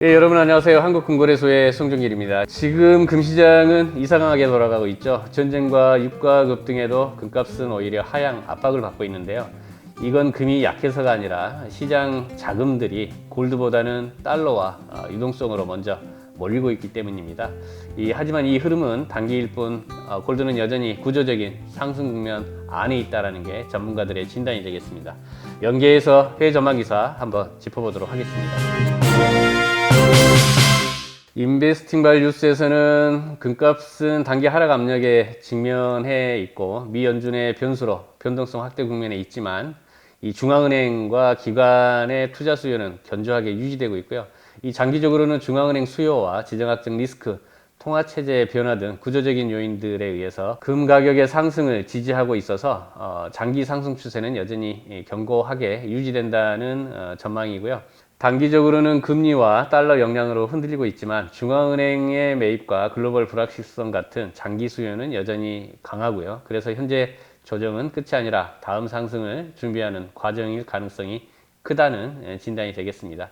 예, 여러분 안녕하세요. 한국금거래소의 송정길입니다. 지금 금시장은 이상하게 돌아가고 있죠. 전쟁과 유가 급등에도 금값은 오히려 하향 압박을 받고 있는데요. 이건 금이 약해서가 아니라 시장 자금들이 골드보다는 달러와 유동성으로 먼저 몰리고 있기 때문입니다. 하지만 이 흐름은 단기일 뿐 골드는 여전히 구조적인 상승 국면 안에 있다는 게 전문가들의 진단이 되겠습니다. 연계해서 해외 전망 기사 한번 짚어보도록 하겠습니다. 인베스팅 발뉴스에서는 금값은 단기 하락 압력에 직면해 있고 미 연준의 변수로 변동성 확대 국면에 있지만 이 중앙은행과 기관의 투자 수요는 견조하게 유지되고 있고요. 이 장기적으로는 중앙은행 수요와 지정학적 리스크, 통화체제 변화 등 구조적인 요인들에 의해서 금 가격의 상승을 지지하고 있어서 장기 상승 추세는 여전히 견고하게 유지된다는 전망이고요. 단기적으로는 금리와 달러 영향으로 흔들리고 있지만 중앙은행의 매입과 글로벌 불확실성 같은 장기 수요는 여전히 강하고요. 그래서 현재 조정은 끝이 아니라 다음 상승을 준비하는 과정일 가능성이 크다는 진단이 되겠습니다.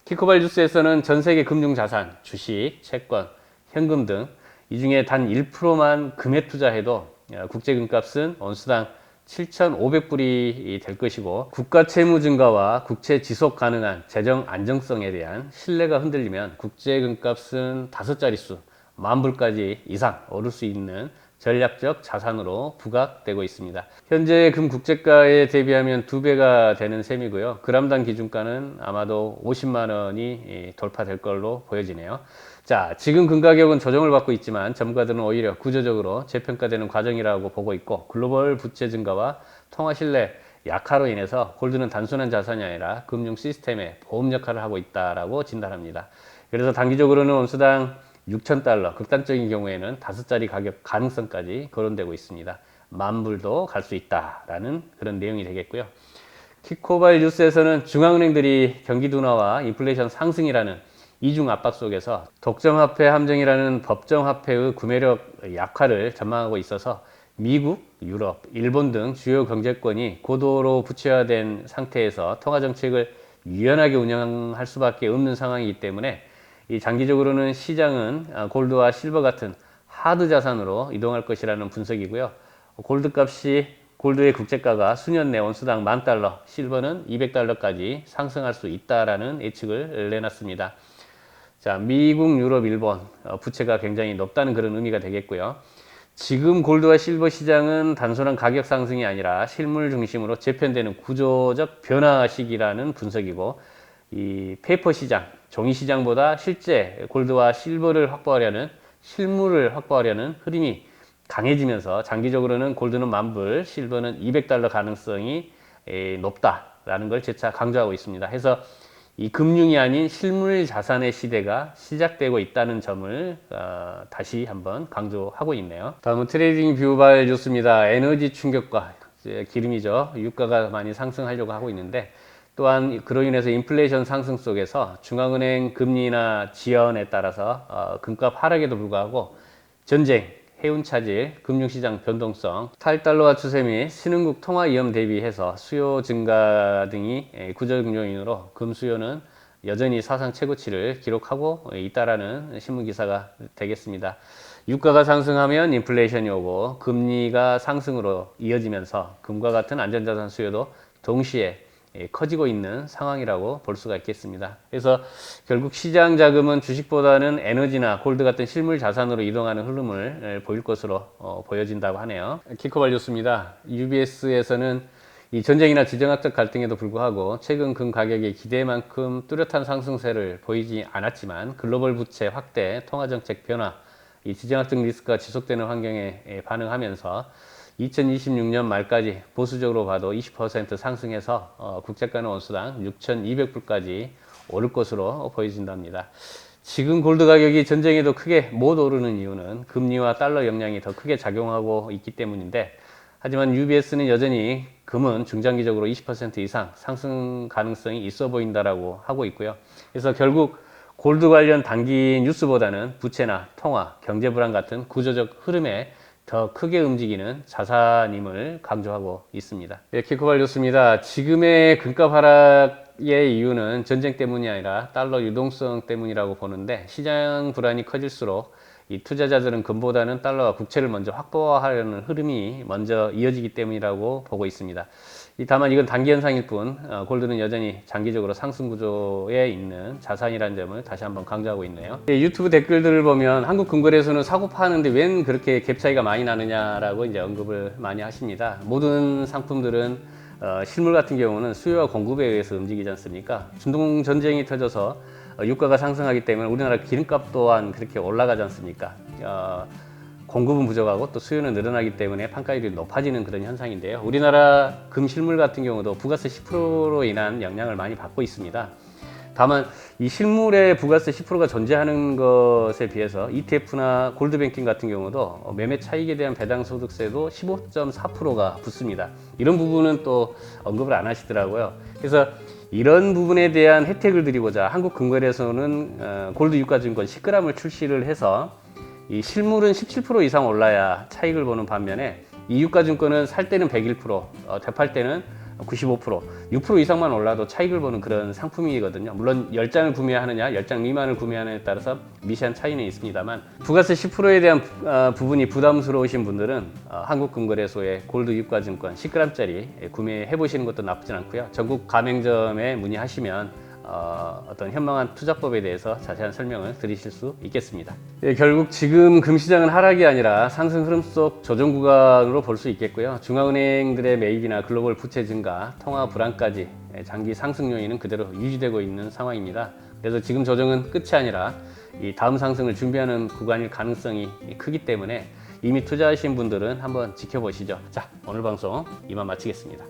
키코발 뉴스에서는 전 세계 금융자산, 주식, 채권, 현금 등 이 중에 단 1%만 금에 투자해도 국제 금값은 온수당 7,500불이 될 것이고 국가 채무 증가와 국채 지속 가능한 재정 안정성에 대한 신뢰가 흔들리면 국제 금값은 5자릿수, 10,000불까지 이상 오를 수 있는 전략적 자산으로 부각되고 있습니다. 현재 금 국제가에 대비하면 2배가 되는 셈이고요. 그람당 기준가는 아마도 50만 원이 돌파될 걸로 보여지네요. 자, 지금 금 가격은 조정을 받고 있지만 전문가들은 오히려 구조적으로 재평가되는 과정이라고 보고 있고 글로벌 부채 증가와 통화 신뢰 약화로 인해서 골드는 단순한 자산이 아니라 금융 시스템의 보험 역할을 하고 있다라고 진단합니다. 그래서 단기적으로는 온수당 6,000달러, 극단적인 경우에는 5자리 가격 가능성까지 거론되고 있습니다. 10,000불도 갈 수 있다라는 그런 내용이 되겠고요. 키코발 뉴스에서는 중앙은행들이 경기 둔화와 인플레이션 상승이라는 이중 압박 속에서 독점화폐 함정이라는 법정화폐의 구매력 약화를 전망하고 있어서 미국, 유럽, 일본 등 주요 경제권이 고도로 부채화된 상태에서 통화정책을 유연하게 운영할 수밖에 없는 상황이기 때문에 이 장기적으로는 시장은 골드와 실버 같은 하드 자산으로 이동할 것이라는 분석이고요. 골드의 국제가가 수년 내 온수당 10,000달러, 실버는 200달러까지 상승할 수 있다라는 예측을 내놨습니다. 자, 미국, 유럽, 일본 부채가 굉장히 높다는 그런 의미가 되겠고요. 지금 골드와 실버 시장은 단순한 가격 상승이 아니라 실물 중심으로 재편되는 구조적 변화 시기라는 분석이고 이 페이퍼 시장, 종이 시장보다 실제 골드와 실버를 확보하려는 실물을 확보하려는 흐름이 강해지면서 장기적으로는 골드는 10,000불, 실버는 200달러 가능성이 높다라는 걸 재차 강조하고 있습니다. 해서 이 금융이 아닌 실물 자산의 시대가 시작되고 있다는 점을 다시 한번 강조하고 있네요. 다음은 트레이딩 뷰발 뉴스입니다. 에너지 충격과 기름이죠. 유가가 많이 상승하려고 하고 있는데 또한 그로 인해서 인플레이션 상승 속에서 중앙은행 금리나 지연에 따라서 금값 하락에도 불구하고 전쟁, 해운 차질, 금융시장 변동성, 탈달러화 추세 및 신흥국 통화 위험 대비해서 수요 증가 등이 구조적 요인으로 금 수요는 여전히 사상 최고치를 기록하고 있다라는 신문 기사가 되겠습니다. 유가가 상승하면 인플레이션이 오고 금리가 상승으로 이어지면서 금과 같은 안전자산 수요도 동시에 커지고 있는 상황이라고 볼 수가 있겠습니다. 그래서 결국 시장 자금은 주식보다는 에너지나 골드 같은 실물 자산으로 이동하는 흐름을 보일 것으로 보여진다고 하네요. 키코발 뉴스입니다. UBS에서는 이 전쟁이나 지정학적 갈등에도 불구하고 최근 금 가격의 기대만큼 뚜렷한 상승세를 보이지 않았지만 글로벌 부채 확대, 통화정책 변화, 이 지정학적 리스크가 지속되는 환경에 반응하면서 2026년 말까지 보수적으로 봐도 20% 상승해서 국제가는 온수당 6,200불까지 오를 것으로 보여진답니다. 지금 골드 가격이 전쟁에도 크게 못 오르는 이유는 금리와 달러 영향이 더 크게 작용하고 있기 때문인데 하지만 UBS는 여전히 금은 중장기적으로 20% 이상 상승 가능성이 있어 보인다라고 하고 있고요. 그래서 결국 골드 관련 단기 뉴스보다는 부채나 통화, 경제 불안 같은 구조적 흐름에 더 크게 움직이는 자산임을 강조하고 있습니다. 네, 키코발 뉴스입니다. 지금의 금값 하락 하락의 이유는 전쟁 때문이 아니라 달러 유동성 때문이라고 보는데, 시장 불안이 커질수록 이 투자자들은 금보다는 달러와 국채를 먼저 확보하려는 흐름이 먼저 이어지기 때문이라고 보고 있습니다. 다만 이건 단기 현상일 뿐, 골드는 여전히 장기적으로 상승 구조에 있는 자산이라는 점을 다시 한번 강조하고 있네요. 유튜브 댓글들을 보면 한국 금거래소는 사고 파는데 웬 그렇게 갭 차이가 많이 나느냐라고 이제 언급을 많이 하십니다. 모든 상품들은 실물 같은 경우는 수요와 공급에 의해서 움직이지 않습니까? 중동 전쟁이 터져서 유가가 상승하기 때문에 우리나라 기름값 또한 그렇게 올라가지 않습니까? 공급은 부족하고 또 수요는 늘어나기 때문에 판가율이 높아지는 그런 현상인데요. 우리나라 금실물 같은 경우도 부가세 10%로 인한 영향을 많이 받고 있습니다. 다만 이 실물에 부가세 10%가 존재하는 것에 비해서 ETF나 골드뱅킹 같은 경우도 매매 차익에 대한 배당 소득세도 15.4%가 붙습니다. 이런 부분은 또 언급을 안 하시더라고요. 그래서 이런 부분에 대한 혜택을 드리고자 한국금거래소는 골드 유가증권 10g을 출시를 해서 이 실물은 17% 이상 올라야 차익을 보는 반면에 이 유가증권은 살 때는 101%, 되팔 때는 95%, 6% 이상만 올라도 차익을 보는 그런 상품이거든요. 물론 10장을 구매하느냐, 10장 미만을 구매하느냐에 따라서 미세한 차이는 있습니다만, 부가세 10%에 대한 부분이 부담스러우신 분들은 한국금거래소의 골드 유가증권 10g짜리 구매해 보시는 것도 나쁘진 않고요. 전국 가맹점에 문의하시면 어떤 현명한 투자법에 대해서 자세한 설명을 드리실 수 있겠습니다. 결국 지금 금시장은 하락이 아니라 상승 흐름 속 조정 구간으로 볼 수 있겠고요. 중앙은행들의 매입이나 글로벌 부채 증가, 통화 불안까지 장기 상승 요인은 그대로 유지되고 있는 상황입니다. 그래서 지금 조정은 끝이 아니라 이 다음 상승을 준비하는 구간일 가능성이 크기 때문에 이미 투자하신 분들은 한번 지켜보시죠. 자, 오늘 방송 이만 마치겠습니다.